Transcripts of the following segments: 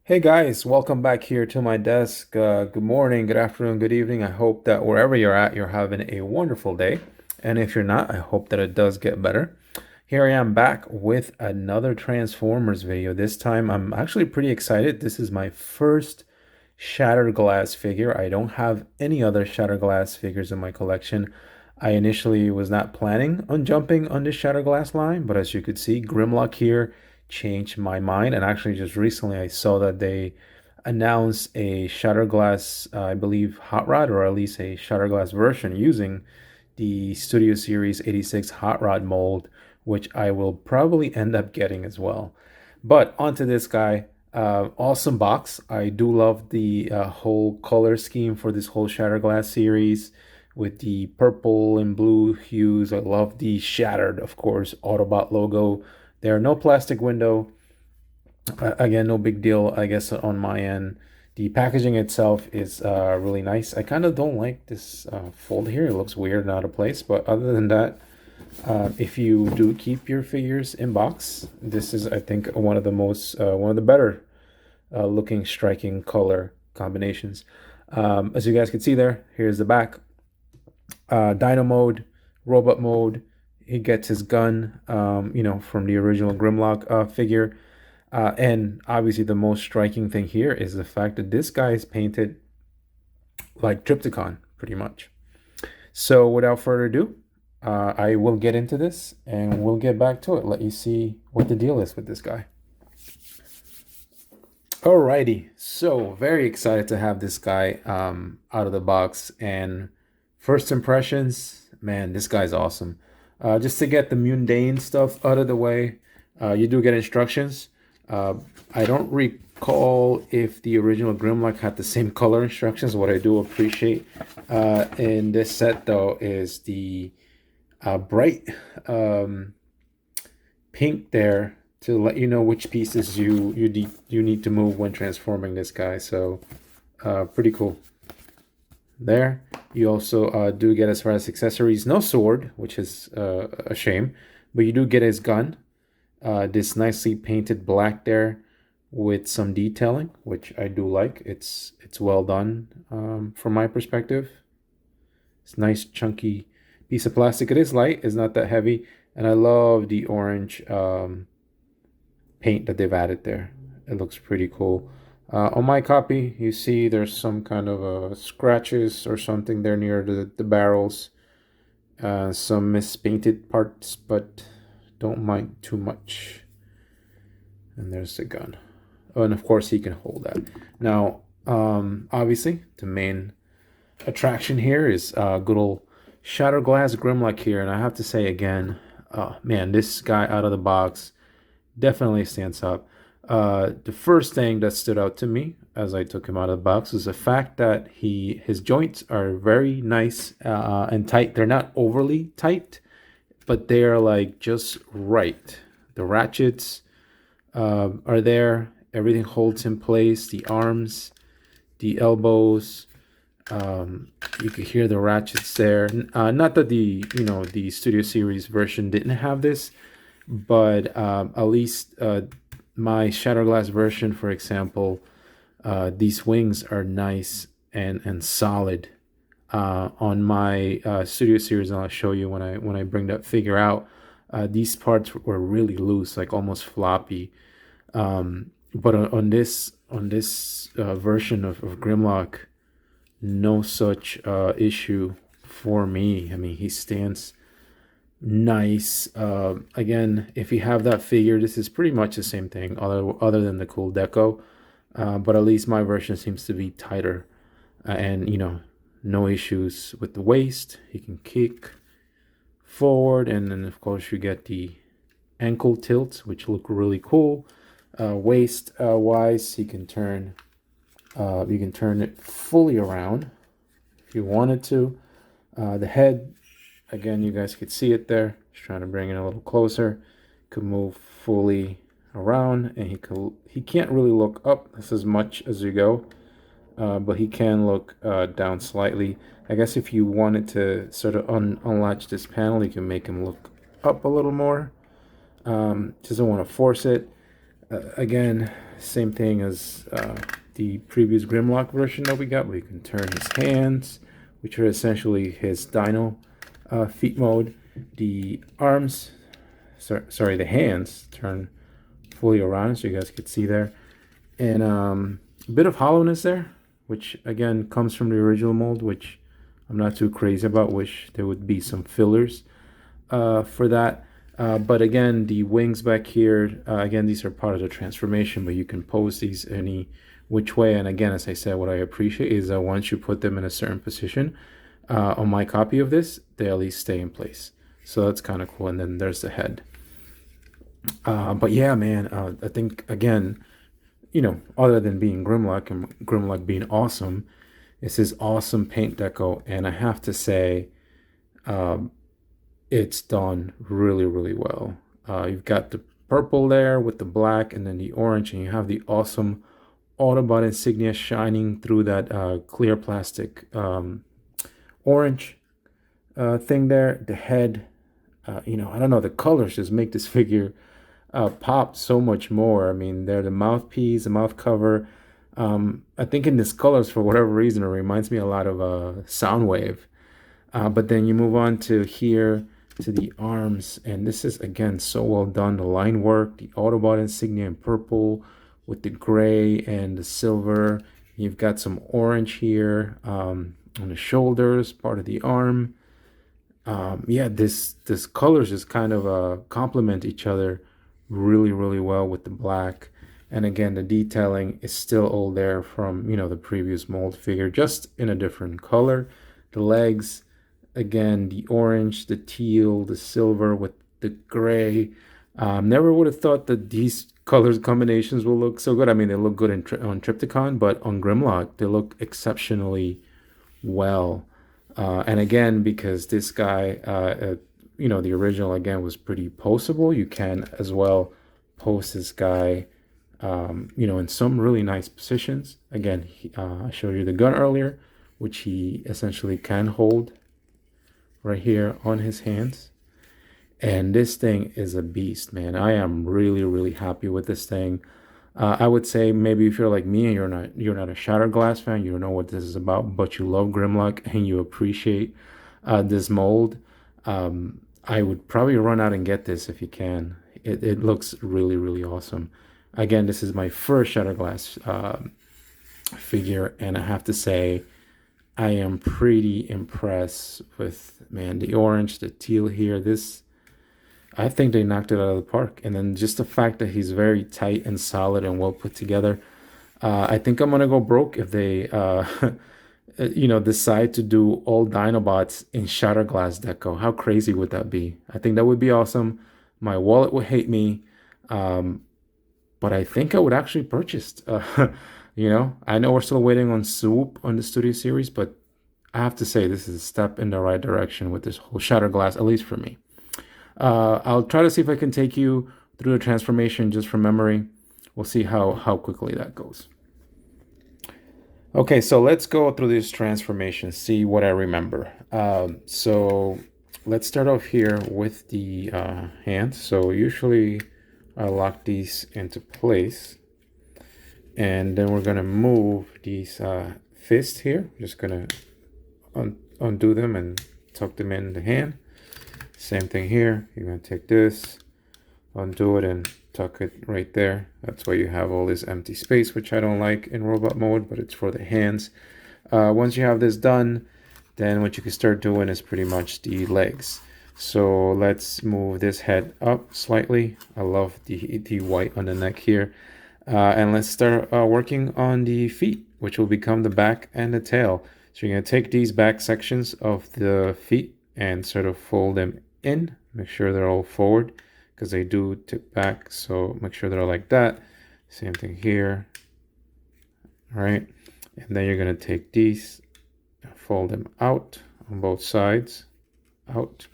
Hey guys, welcome back here to my desk. Good morning, good afternoon, good evening. I hope that wherever you're at, you're having a wonderful day. And if you're not, I hope that it does get better. Here I am back with another Transformers video. This time I'm actually pretty excited. This is my first Shattered Glass figure. I don't have any other Shattered Glass figures in my collection. I initially was not planning on jumping on this Shattered Glass line, but as you could see, Grimlock here changed my mind. And actually, just recently, I saw that they announced a Shattered Glass, I believe, Hot Rod, or at least a Shattered Glass version using the Studio Series 86 Hot Rod mold, which I will probably end up getting as well. But onto this guy. Awesome box. I do love the whole color scheme for this whole Shattered Glass series with the purple and blue hues. I love the shattered, of course, Autobot logo. There are no plastic window. Again, no big deal, I guess, on my end. The packaging itself is really nice. I kind of don't like this fold here. It looks weird and out of place. But other than that, if you do keep your figures in box, this is, I think, one of the better looking striking color combinations. As you guys can see there, here's the back. Dino mode, robot mode. He gets his gun, from the original Grimlock figure. And obviously, the most striking thing here is the fact that this guy is painted like Trypticon, pretty much. So, without further ado, I will get into this and we'll get back to it. Let you see what the deal is with this guy. Alrighty, so very excited to have this guy out of the box. And first impressions, man, this guy's awesome. Just to get the mundane stuff out of the way, you do get instructions. Uh, I don't recall if the original Grimlock had the same color instructions. What I do appreciate in this set, though, is the bright pink there to let you know which pieces you need to move when transforming this guy. So pretty cool. There you also do get, as far as accessories, no sword, which is a shame, but you do get his gun, this nicely painted black there with some detailing, which I do like. It's well done from my perspective. It's nice chunky piece of plastic. It is light, it's not that heavy, and I love the orange paint that they've added there. It looks pretty cool. On my copy, you see there's some kind of scratches or something there near the barrels. Some mispainted parts, but don't mind too much. And there's the gun. Oh, and of course he can hold that. Now, obviously, the main attraction here is good old Shattered Glass Grimlock here. And I have to say again, oh man, this guy out of the box definitely stands up. The first thing that stood out to me as I took him out of the box was the fact that his joints are very nice and tight. They're not overly tight, but they are like just right. The ratchets are there. Everything holds in place. The arms, the elbows. You could hear the ratchets there. Not that the Studio Series version didn't have this, but at least my Shattered Glass version, for example, these wings are nice and solid. On my Studio Series, and I'll show you when I bring that figure out. These parts were really loose, like almost floppy. But on this version of Grimlock, no such issue for me. I mean, he stands nice. Again, if you have that figure, this is pretty much the same thing, other than the cool deco. But at least my version seems to be tighter, and no issues with the waist. He can kick forward, and then of course you get the ankle tilts, which look really cool. Waist wise, you can turn it fully around if you wanted to. The head, again, you guys could see it there. Just trying to bring it a little closer. Could move fully around, and he can't really look up as much as you go, but he can look down slightly. I guess if you wanted to sort of unlatch this panel, you can make him look up a little more. Doesn't want to force it. Again, Same thing as the previous Grimlock version that we got, where you can turn his hands, which are essentially his dino feet mode. The arms, sorry, the hands turn fully around, so you guys could see there. And a bit of hollowness there, which again comes from the original mold, which I'm not too crazy about. Wish there would be some fillers for that. But again, the wings back here, again, these are part of the transformation, but you can pose these any which way. And again, as I said, what I appreciate is that once you put them in a certain position, on my copy of this, they at least stay in place. So that's kind of cool. And then there's the head. But yeah, man, I think, again, other than being Grimlock and Grimlock being awesome, this is awesome paint deco. And I have to say, it's done really, really well. You've got the purple there with the black and then the orange, and you have the awesome Autobot insignia shining through that clear plastic orange thing there. The head, I don't know, the colors just make this figure pop so much more. I mean, they're the mouthpiece, the mouth cover. I think in this colors, for whatever reason, it reminds me a lot of Soundwave. But then you move on to here, to the arms, and this is again so well done. The line work, the Autobot insignia in purple with the gray and the silver. You've got some orange here on the shoulders, part of the arm. Yeah, this colors just kind of complement each other really, really well with the black. And again, the detailing is still all there from the previous mold figure, just in a different color. The legs, again, the orange, the teal, the silver with the gray. Never would have thought that these colors combinations will look so good. I mean, they look good on Trypticon, but on Grimlock, they look exceptionally well. And again, because this guy, the original, again, was pretty postable, you can as well post this guy, in some really nice positions. Again, I showed you the gun earlier, which he essentially can hold right here on his hands. And this thing is a beast, man. I am really, really happy with this thing. I would say maybe if you're like me and you're not a Shattered Glass fan, you don't know what this is about, but you love Grimlock and you appreciate this mold, I would probably run out and get this if you can. It looks really, really awesome. Again, this is my first Shattered Glass figure, and I have to say, I am pretty impressed with, man, the orange, the teal here. I think they knocked it out of the park. And then just the fact that he's very tight and solid and well put together. I think I'm gonna go broke if they, decide to do all Dinobots in Shattered Glass deco. How crazy would that be? I think that would be awesome. My wallet would hate me, but I think I would actually purchase. I know we're still waiting on Swoop on the Studio Series, but I have to say this is a step in the right direction with this whole Shattered Glass, at least for me. I'll try to see if I can take you through the transformation just from memory. We'll see how quickly that goes. Okay, so let's go through this transformation, see what I remember. So let's start off here with the hands. So usually I lock these into place. And then we're going to move these fists here. Just going to undo them and tuck them in the hand. Same thing here. You're going to take this, undo it, and tuck it right there. That's why you have all this empty space, which I don't like in robot mode, but it's for the hands. Once you have this done, then what you can start doing is pretty much the legs. So let's move this head up slightly. I love the white on the neck here. And let's start working on the feet, which will become the back and the tail. So you're going to take these back sections of the feet and sort of fold them in. Make sure they're all forward because they do tip back. So make sure they're like that. Same thing here. All right. And then you're going to take these, fold them out on both sides, out.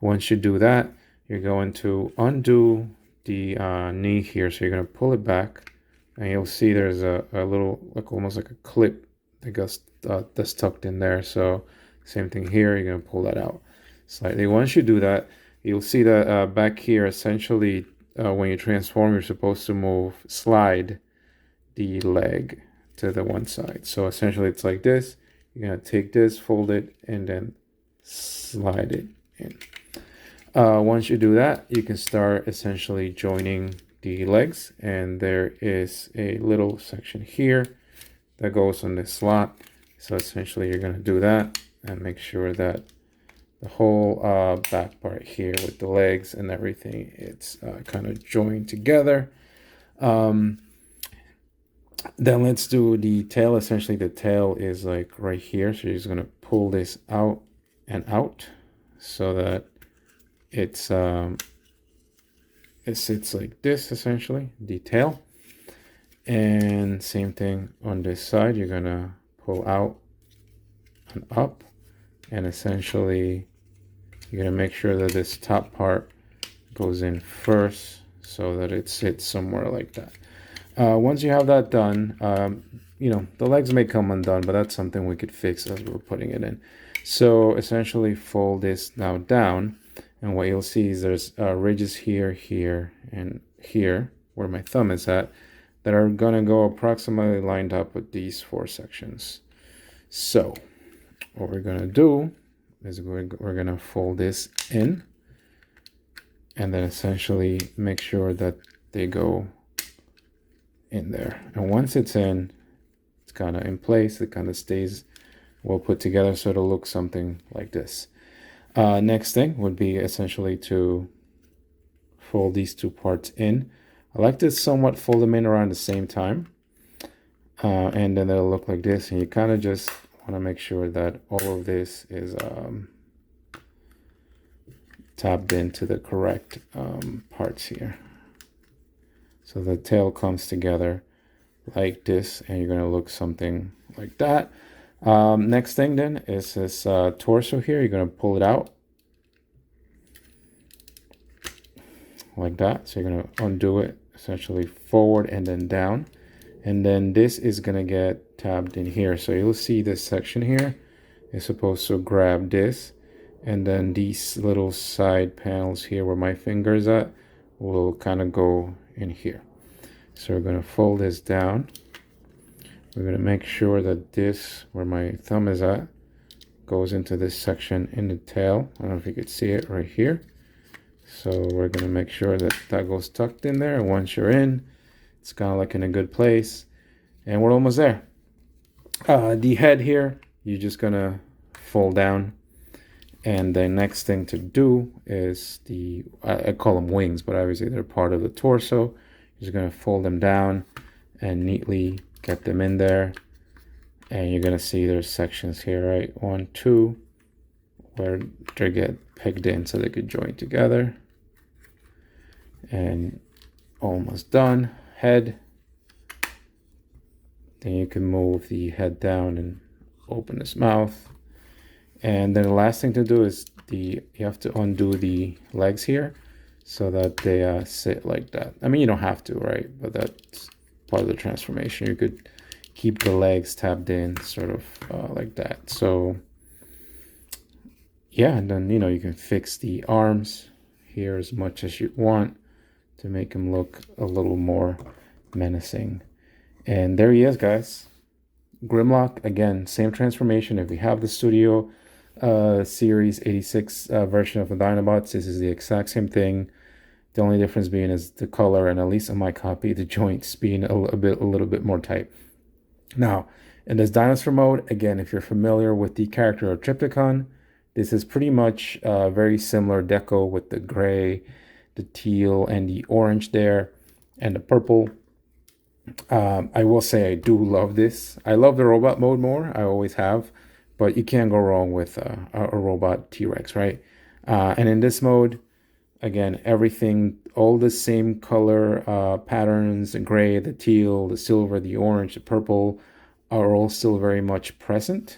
Once you do that, you're going to undo the knee here, so you're going to pull it back, and you'll see there's a little, like almost like a clip that gets that's tucked in there. So same thing here, you're going to pull that out slightly. Once you do that, you'll see that back here, essentially when you transform, you're supposed to slide the leg to the one side. So essentially it's like this. You're gonna take this, fold it, and then slide it in. Once you do that, you can start essentially joining the legs, and there is a little section here that goes on this slot. So essentially you're going to do that and make sure that the whole back part here with the legs and everything, it's kind of joined together. Then let's do the tail. Essentially the tail is like right here, so you're just going to pull this out and out so that it sits like this, essentially, the tail. And same thing on this side, you're gonna pull out and up, and essentially you're gonna make sure that this top part goes in first so that it sits somewhere like that. Once you have that done, you know, the legs may come undone, but that's something we could fix as we're putting it in. So essentially fold this now down, and what you'll see is there's ridges here, here, and here, where my thumb is at, that are gonna go approximately lined up with these 4 sections. So what we're gonna do is we're gonna fold this in, and then essentially make sure that they go in there. And once it's in, it's kind of in place, it kind of stays well put together, so it'll look something like this. Next thing would be essentially to fold these 2 parts in. I like to somewhat fold them in around the same time, and then it'll look like this. And you kind of just want to make sure that all of this is tapped into the correct parts here. So the tail comes together like this, and you're going to look something like that. Next thing then is this torso here. You're going to pull it out like that. So you're going to undo it essentially forward and then down. And then this is going to get tabbed in here. So you'll see this section here is supposed to grab this. And then these little side panels here where my finger is at will kind of go in here. So we're going to fold this down. We're going to make sure that this, where my thumb is at, goes into this section in the tail. I don't know if you could see it right here. So we're going to make sure that that goes tucked in there. And once you're in, it's kind of like in a good place. And we're almost there. The head here, you're just going to fold down. And the next thing to do is I call them wings, but obviously they're part of the torso. You're just going to fold them down and neatly get them in there. And you're going to see there's sections here, right? 1, 2, where they get pegged in so they could join together. And almost done. Head. Then you can move the head down and open his mouth. And then the last thing to do is you have to undo the legs here so that they sit like that. I mean, you don't have to, right? But that's part of the transformation. You could keep the legs tabbed in sort of like that. So yeah, and then, you know, you can fix the arms here as much as you want to make him look a little more menacing. And there he is, guys. Grimlock, again, same transformation. If we have the Studio Series 86 version of the Dinobots, this is the exact same thing. The only difference being is the color, and at least on my copy, the joints being a little bit more tight. Now, in this dinosaur mode, again, if you're familiar with the character of Trypticon, this is pretty much very similar deco with the gray, the teal, and the orange there, and the purple. I will say I do love this. I love the robot mode more. I always have, but you can't go wrong with a robot T-Rex, right? And in this mode, again, everything, all the same color patterns, the gray, the teal, the silver, the orange, the purple, are all still very much present.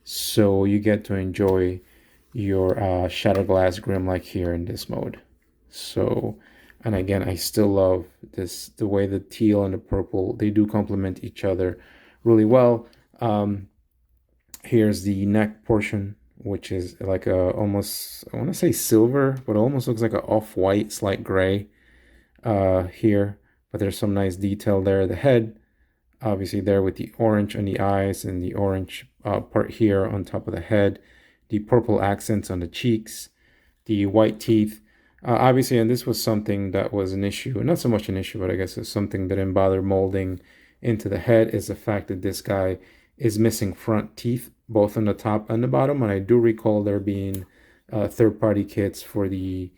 So you get to enjoy your Shatterglass Grimlock here in this mode. So, and again, I still love this, the way the teal and the purple, they do complement each other really well. Here's the neck portion, which is like a almost, I want to say silver, but it almost looks like an off-white, slight gray here. but there's some nice detail there. The head, obviously there with the orange on the eyes and the orange part here on top of the head, the purple accents on the cheeks, the white teeth. Obviously, and this was something that was an issue, not so much an issue, but I guess it's something that didn't bother molding into the head, is the fact that this guy is missing front teeth, both on the top and the bottom. And I do recall there being third-party kits for the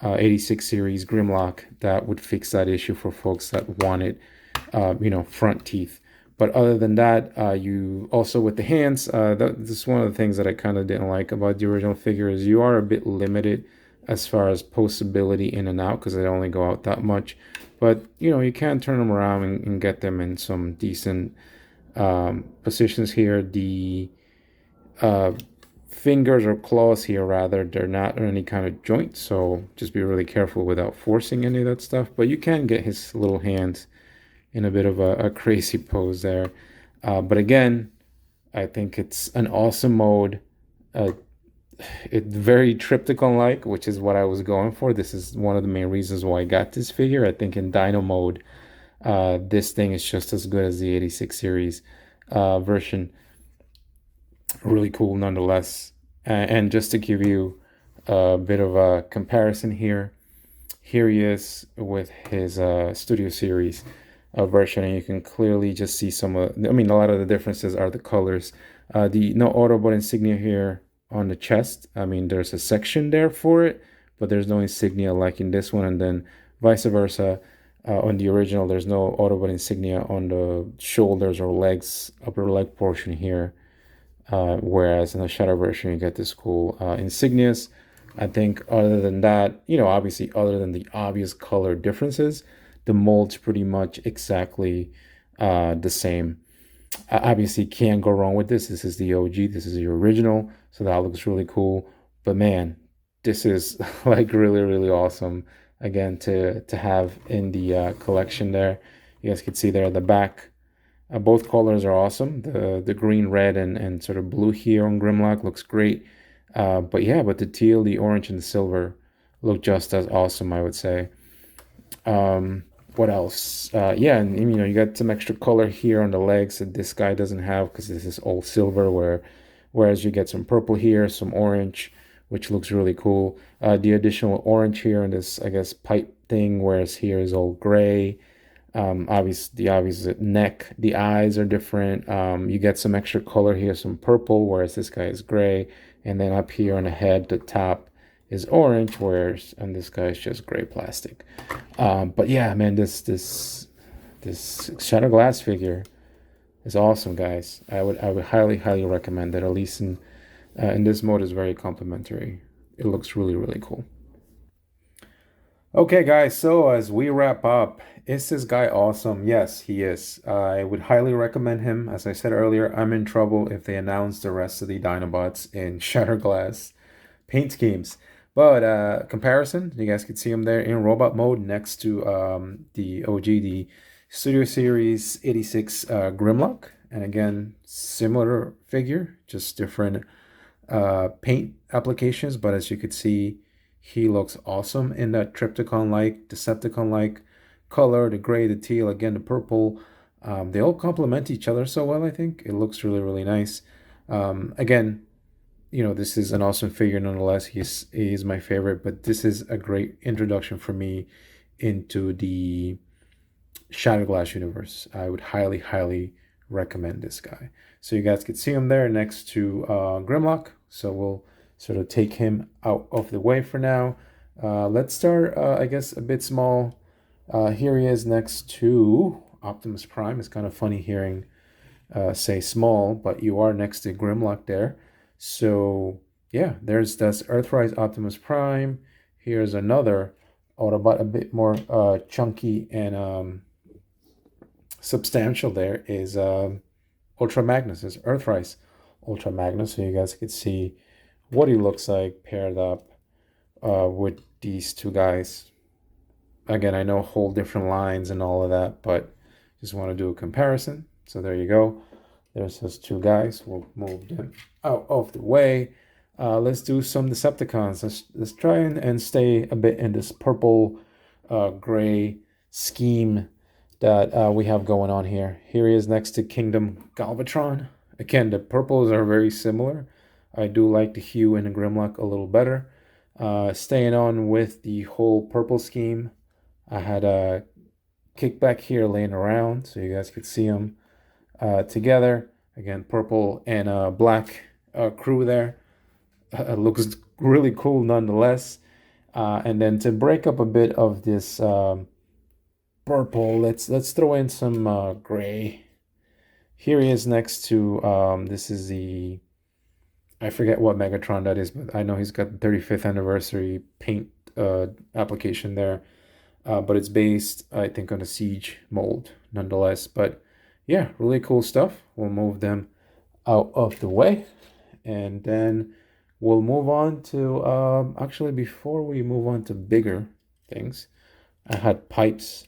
86 series Grimlock that would fix that issue for folks that wanted, front teeth. But other than that, you also with the hands, this is one of the things that I kind of didn't like about the original figure, is you are a bit limited as far as postability in and out, because they only go out that much. But you can turn them around and get them in some decent positions here. The fingers or claws here, rather, they're not on any kind of joint, so just be really careful without forcing any of that stuff. But you can get his little hands in a bit of a crazy pose there. But again, I think it's an awesome mode. It's very Trypticon-like, which is what I was going for. This is one of the main reasons why I got this figure. I think in Dino mode, this thing is just as good as the 86 series version. Really cool nonetheless. And just to give you a bit of a comparison here he is with his Studio Series version, and you can clearly just see some of, a lot of the differences are the colors. The no Autobot insignia here on the chest. There's a section there for it, but there's no insignia like in this one, and then vice versa. On the original, there's no Autobot insignia on the shoulders or legs, upper leg portion here. Whereas in the Shadow version, you get this cool insignias. I think other than that, obviously other than the obvious color differences, the mold's pretty much exactly the same. Obviously can't go wrong with this. This is the OG, this is the original, so that looks really cool. But man, this is like really, really awesome, again, to have in the collection there. You guys can see there at the back. Both colors are awesome. The green, red, and sort of blue here on Grimlock looks great. But the teal, the orange, and the silver look just as awesome, I would say. What else? And you got some extra color here on the legs that this guy doesn't have, because this is all silver, whereas you get some purple here, some orange, which looks really cool. The additional orange here in this, I guess, pipe thing, whereas here is all gray. The obvious neck, the eyes are different. You get some extra color here, some purple, whereas this guy is gray. And then up here on the head, the top is orange, whereas and this guy is just gray plastic. But yeah, man, this Shadow Glass figure is awesome, guys. I would highly recommend it. At least in this mode, is very complimentary. It looks really, really cool. Okay, guys, so as we wrap up, is this guy awesome? Yes, he is. I would highly recommend him. As I said earlier, I'm in trouble if they announce the rest of the Dinobots in Shatterglass paint schemes. But comparison, you guys can see him there in robot mode next to the OG, the Studio Series 86 Grimlock. And again, similar figure, just different paint applications. But as you could see, he looks awesome in that Trypticon-like, Decepticon-like color, the gray, the teal, again, the purple. They all complement each other so well, I think. It looks really, really nice. Again, this is an awesome figure nonetheless. He's my favorite, but this is a great introduction for me into the Shatterglass universe. I would highly recommend this guy. So you guys can see him there next to Grimlock. So we'll sort of take him out of the way for now. Let's start, I guess, a bit small. Here he is next to Optimus Prime. It's kind of funny hearing say small, but you are next to Grimlock there. So yeah, that's Earthrise Optimus Prime. Here's another Autobot, a bit more chunky and substantial. There is Ultra Magnus, is Earthrise Ultra Magnus. So you guys can see what he looks like paired up with these two guys. Again, I know whole different lines and all of that, but just want to do a comparison. So there you go. There's those two guys. We'll move them out of the way. Let's do some Decepticons. Let's try and stay a bit in this purple gray scheme that we have going on here. Here he is next to Kingdom Galvatron. Again, the purples are very similar. I do like the hue in the Grimlock a little better. Staying on with the whole purple scheme, I had a kickback here laying around so you guys could see them together. Again, purple and black crew there. Looks really cool nonetheless. And then to break up a bit of this purple, let's throw in some gray. Here he is next to this is the, I forget what Megatron that is, but I know he's got the 35th anniversary paint application there. But it's based, I think, on a Siege mold nonetheless. But yeah, really cool stuff. We'll move them out of the way, and then we'll move on to actually, before we move on to bigger things, I had pipes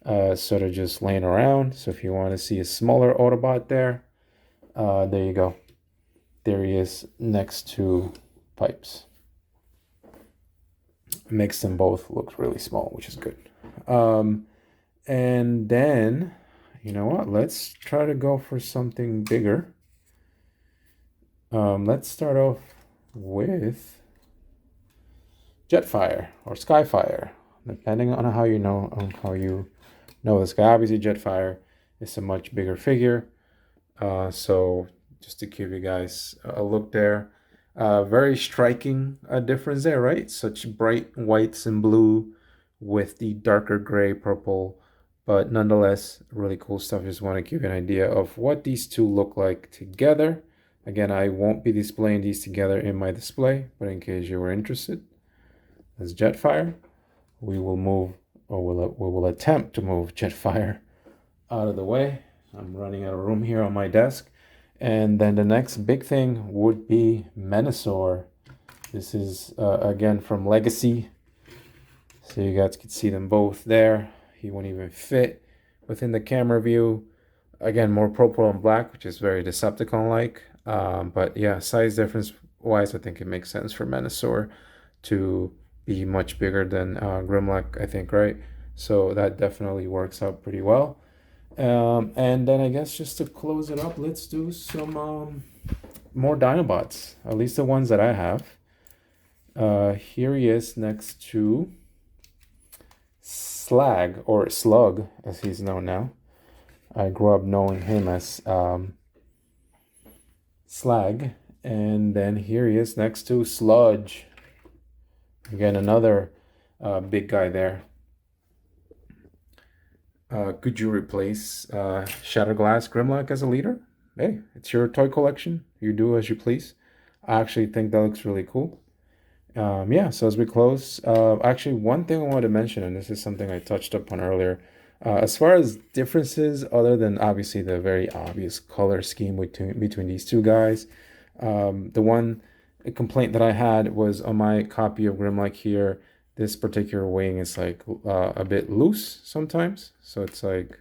sort of just laying around. So if you want to see a smaller Autobot there you go. There he is next to pipes. Makes them both look really small, which is good. And then, you know what? Let's try to go for something bigger. Let's start off with Jetfire or Skyfire, depending on how you know this guy. Obviously, Jetfire is a much bigger figure. So just to give you guys a look there. Very striking difference there, right? Such bright whites and blue with the darker gray purple, but nonetheless, really cool stuff. Just want to give you an idea of what these two look like together. Again, I won't be displaying these together in my display, but in case you were interested, as Jetfire, we will move, or we will attempt to move Jetfire out of the way. I'm running out of room here on my desk. And then the next big thing would be Menasor. This is, again, from Legacy. So you guys can see them both there. He won't even fit within the camera view. Again, more purple and black, which is very Decepticon-like. But yeah, size difference-wise, I think it makes sense for Menasor to be much bigger than Grimlock, I think, right? So that definitely works out pretty well. And then I guess just to close it up, let's do some more Dinobots, at least the ones that I have. Here he is next to Slag, or Slug, as he's known now. I grew up knowing him as Slag. And then here he is next to Sludge. Again, another big guy there. Could you replace Shatterglass Grimlock as a leader? Hey, it's your toy collection. You do as you please. I actually think that looks really cool. Yeah, so as we close, actually one thing I wanted to mention, and this is something I touched upon earlier, as far as differences, other than obviously the very obvious color scheme between these two guys, the one complaint that I had was on my copy of Grimlock here. This particular wing is like a bit loose sometimes. So it's like,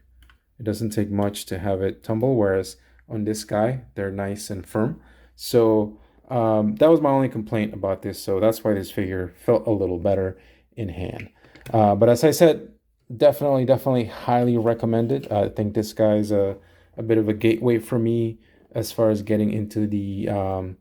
it doesn't take much to have it tumble. Whereas on this guy, they're nice and firm. So that was my only complaint about this. So that's why this figure felt a little better in hand. But as I said, definitely highly recommended. I think this guy's a bit of a gateway for me as far as getting into the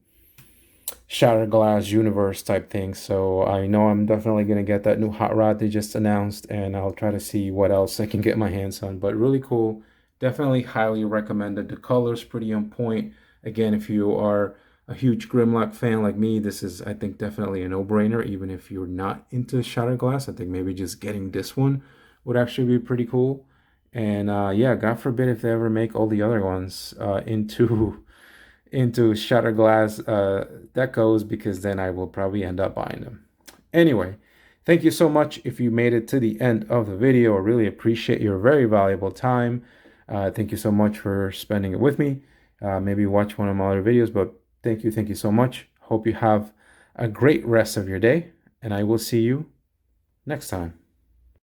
Shatterglass universe type thing. So I know I'm definitely going to get that new hot rod they just announced, and I'll try to see what else I can get my hands on. But really cool. Definitely highly recommended. The color's pretty on point. Again, if you are a huge Grimlock fan like me, this is, I think, definitely a no-brainer. Even if you're not into Shatterglass, I think maybe just getting this one would actually be pretty cool. And yeah, God forbid if they ever make all the other ones into Shatterglass decos, because then I will probably end up buying them. Anyway, thank you so much if you made it to the end of the video. I really appreciate your very valuable time. Thank you so much for spending it with me. Maybe watch one of my other videos, but thank you so much. Hope you have a great rest of your day, and I will see you next time.